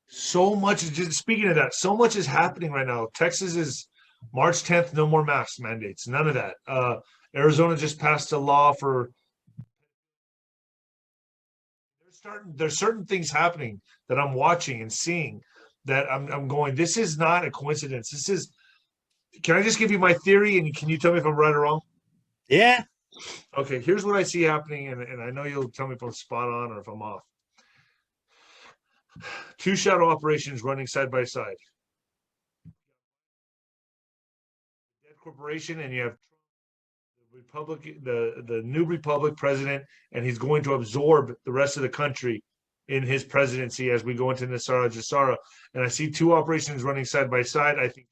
So much is just speaking of that. So much is happening right now. Texas is March 10th. No more mask mandates. None of that. Arizona just passed a law for. There's certain things happening that I'm watching and seeing that I'm going. This is not a coincidence. This is. Can I just give you my theory and can you tell me if I'm right or wrong? Yeah. Okay. Here's what I see happening, and I know you'll tell me if I'm spot on or if I'm off. Two shadow operations running side by side. Dead corporation, and you have the Republic, the new Republic president, and he's going to absorb the rest of the country in his presidency as we go into Nasara Jasara. And I see two operations running side by side. I think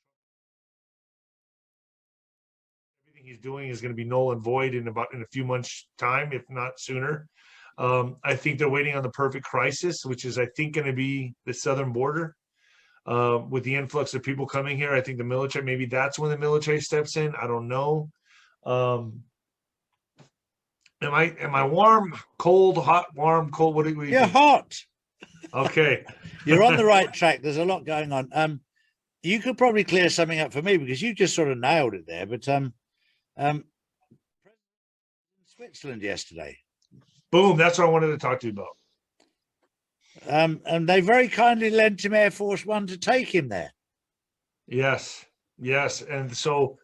everything he's doing is going to be null and void in a few months' time, if not sooner. I think they're waiting on the perfect crisis, which is, I think, going to be the southern border. With the influx of people coming here, I think the military, maybe that's when the military steps in. I don't know. Am I warm, cold, hot, warm, cold? What do you You're think? hot. Okay. You're on the right track. There's a lot going on. You could probably clear something up for me because you just sort of nailed it there. But Switzerland yesterday. Boom, that's what I wanted to talk to you about. And they very kindly lent him Air Force One to take him there. Yes. And so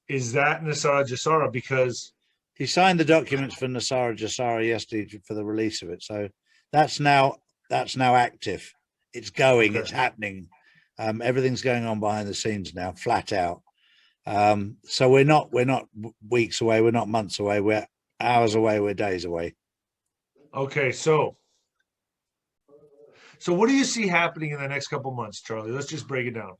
is that Nasara Jasara? Because he signed the documents for Nasara Jasara yesterday for the release of it. So that's now active. It's going, okay. It's happening. Everything's going on behind the scenes now, flat out. So we're not weeks away, we're not months away, we're hours away, we're days away. Okay, so what do you see happening in the next couple months, Charlie? Let's just break it down.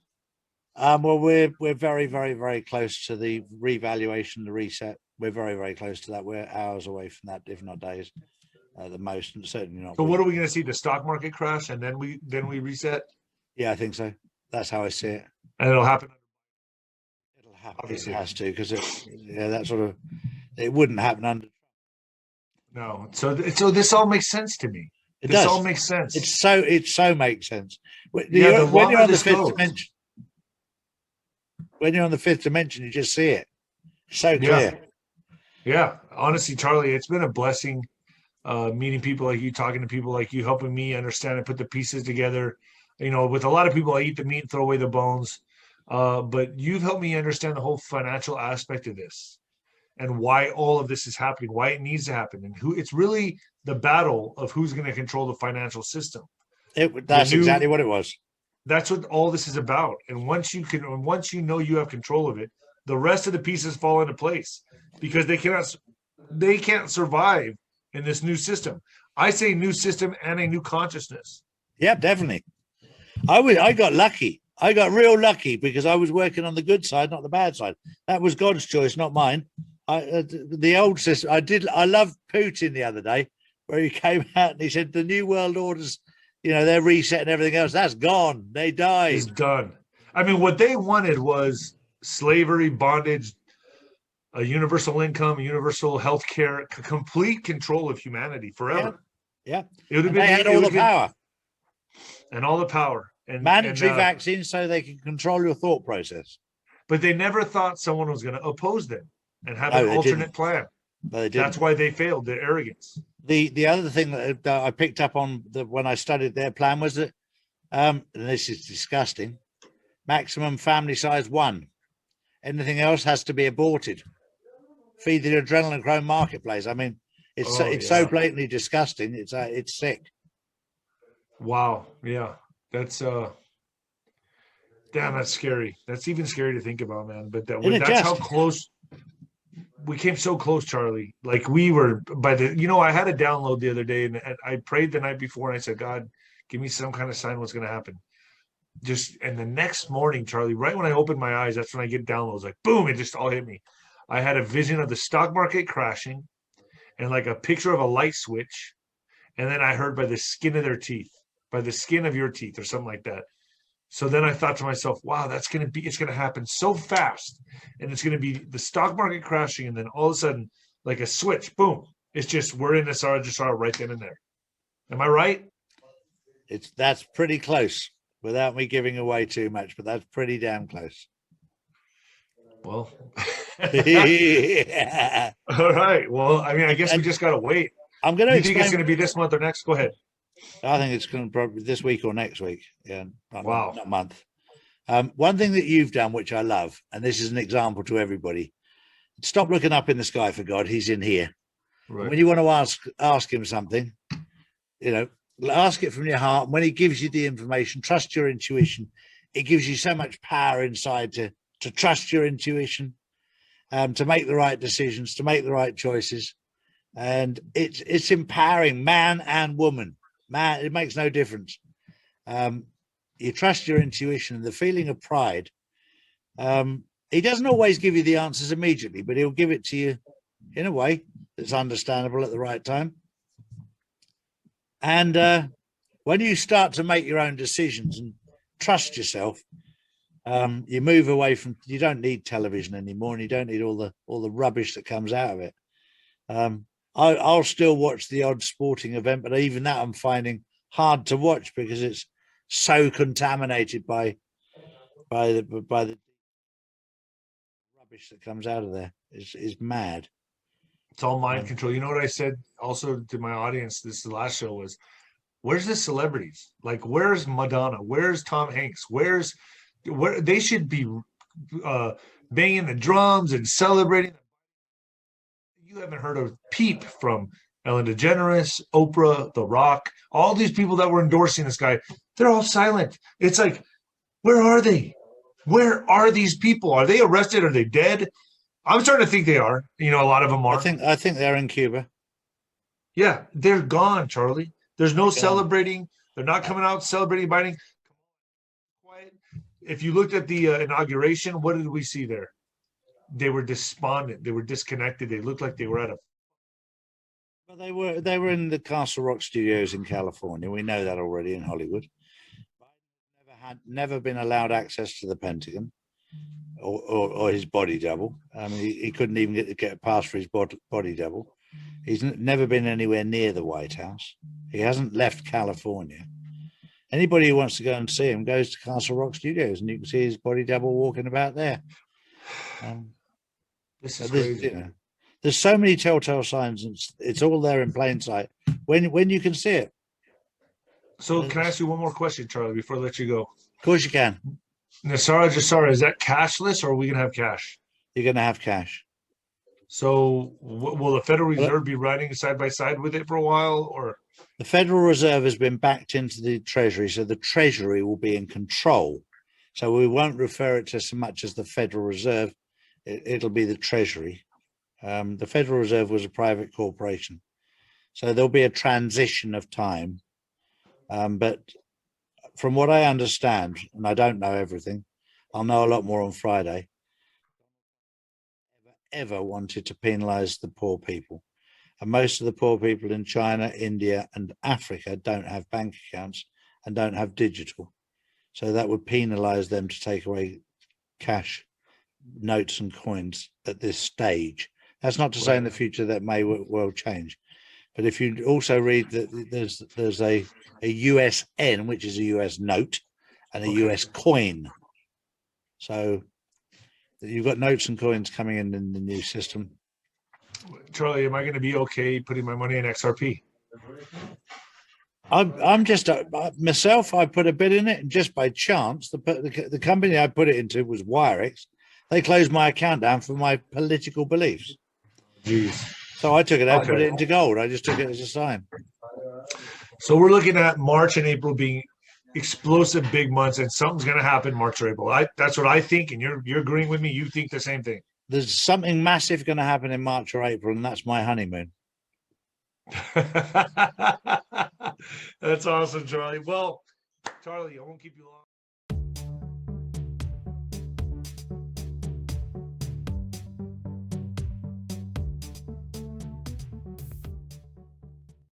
Well, we're very, very, very close to the revaluation, the reset. We're very, very close to that. We're hours away from that, if not days, the most, and certainly not. So what are we going to see? The stock market crash, and then we reset? Yeah, I think so. That's how I see it. And it'll happen. It'll happen. Obviously. It has to, because that sort of, it wouldn't happen under. No. So this all makes sense to me. This all makes sense. It so makes sense. When you're on the fifth dimension, when you're on the fifth dimension, you just see it. So clear. Yeah. Honestly, Charlie, it's been a blessing meeting people like you, talking to people like you, helping me understand and put the pieces together. You know, with a lot of people, I eat the meat and throw away the bones. But you've helped me understand the whole financial aspect of this and why all of this is happening, why it needs to happen, and who it's really the battle of who's going to control the financial system. That's exactly what it was. That's what all this is about. And once you know you have control of it, the rest of the pieces fall into place because they can't survive in this new system. I say new system and a new consciousness. Yeah, definitely. I got lucky. I got real lucky because I was working on the good side, not the bad side. That was God's choice, not mine. The old system. I loved Putin the other day, where he came out and he said the new world orders, they're resetting everything else. That's gone. They died. It's done. I mean, what they wanted was slavery, bondage, a universal income, universal health care, complete control of humanity forever. Yeah. It would have been. They had all the power. And all the power. And mandatory vaccines so they can control your thought process. But they never thought someone was going to oppose them and have an alternate plan. That's why they failed, their arrogance. The other thing that I picked up on when I studied their plan was that, and this is disgusting, maximum family size 1. Anything else has to be aborted. Feed the adrenaline marketplace. I mean, it's so blatantly disgusting. It's sick. Wow. Yeah. That's damn, that's scary. That's even scary to think about, man. But that's how close we came. So close, Charlie. Like we were by I had a download the other day and I prayed the night before and I said, God, give me some kind of sign what's going to happen. And the next morning, Charlie, right when I opened my eyes, that's when I get downloads. Like boom, it just all hit me. I had a vision of the stock market crashing and like a picture of a light switch. And then I heard by the skin of their teeth. By the skin of your teeth or something like that. So then I thought to myself, wow, it's going to happen so fast. And it's going to be the stock market crashing. And then all of a sudden, like a switch, boom. It's just, we're in this RJSR right then and there. Am I right? That's pretty close. without me giving away too much, but that's pretty damn close. Well, Yeah. all right. Well, I mean, I guess we just gotta wait. I'm going to. You think it's going to be this month or next? Go ahead. I think it's going to probably this week or next week. Yeah, Wow. not month. One thing that you've done, which I love, and this is an example to everybody: stop looking up in the sky for God. He's in here. Right. When you want to ask him something, you know, ask it from your heart. When he gives you the information, trust your intuition. It gives you so much power inside to trust your intuition, to make the right decisions, to make the right choices. And it's empowering, man and woman. Man, it makes no difference. You trust your intuition and the feeling of pride. He doesn't always give you the answers immediately, but he'll give it to you in a way that's understandable at the right time. And when you start to make your own decisions and trust yourself, you move away from, you don't need television anymore, and you don't need all the rubbish that comes out of it. I'll still watch the odd sporting event, but even that I'm finding hard to watch because it's so contaminated by the rubbish that comes out of there. Is mad. It's all mind control. You know what I said also to my audience, this the last show was, where's the celebrities? Like, where's Madonna? Where's Tom Hanks? Where they should be banging the drums and celebrating. You haven't heard of peep from Ellen DeGeneres, Oprah, The Rock, all these people that were endorsing this guy. They're all silent. It's like, where are they? Where are these people? Are they arrested? Are they dead? I'm starting to think they are. You know, a lot of them are. I think they're in Cuba. Yeah, they're gone, Charlie. There's no celebrating. They're not coming out celebrating Biden. Quiet. If you looked at the inauguration, what did we see there? They were despondent. They were disconnected. They looked like they were at a. Well, they were in the Castle Rock studios in California. We know that already in Hollywood. Never been allowed access to the Pentagon or his body double. I mean, he couldn't even get a pass for his body double. He's never been anywhere near the White House. He hasn't left California. Anybody who wants to go and see him goes to Castle Rock Studios, and you can see his body double walking about there. This is crazy. You know, there's so many telltale signs, and it's all there in plain sight when you can see it. So can I ask you one more question, Charlie, before I let you go? Of course you can. Nasara Jasara, is that cashless or are we going to have cash? You're going to have cash. So will the Federal Reserve be riding side by side with it for a while, or? The Federal Reserve has been backed into the Treasury, so the Treasury will be in control. So we won't refer it to so much as the Federal Reserve. It'll be the Treasury. The Federal Reserve was a private corporation. So there'll be a transition of time. But from what I understand, and I don't know everything, I'll know a lot more on Friday, ever wanted to penalize the poor people. And most of the poor people in China, India, and Africa don't have bank accounts and don't have digital. So that would penalize them to take away cash, notes, and coins at this stage. That's not to say in the future that may well change. But if you also read that there's a USN, which is a US note, and a US coin. So you've got notes and coins coming in the new system. Charlie, am I going to be okay putting my money in XRP? I'm just myself. I put a bit in it, and just by chance, the company I put it into was Wirex. They closed my account down for my political beliefs. Jeez. So I took it out and put it into gold. I just took it as a sign. So we're looking at March and April being explosive big months, and something's going to happen March or April. That's what I think, and you're agreeing with me. You think the same thing. There's something massive going to happen in March or April, and that's my honeymoon. That's awesome, Charlie. Well, Charlie, I won't keep you long.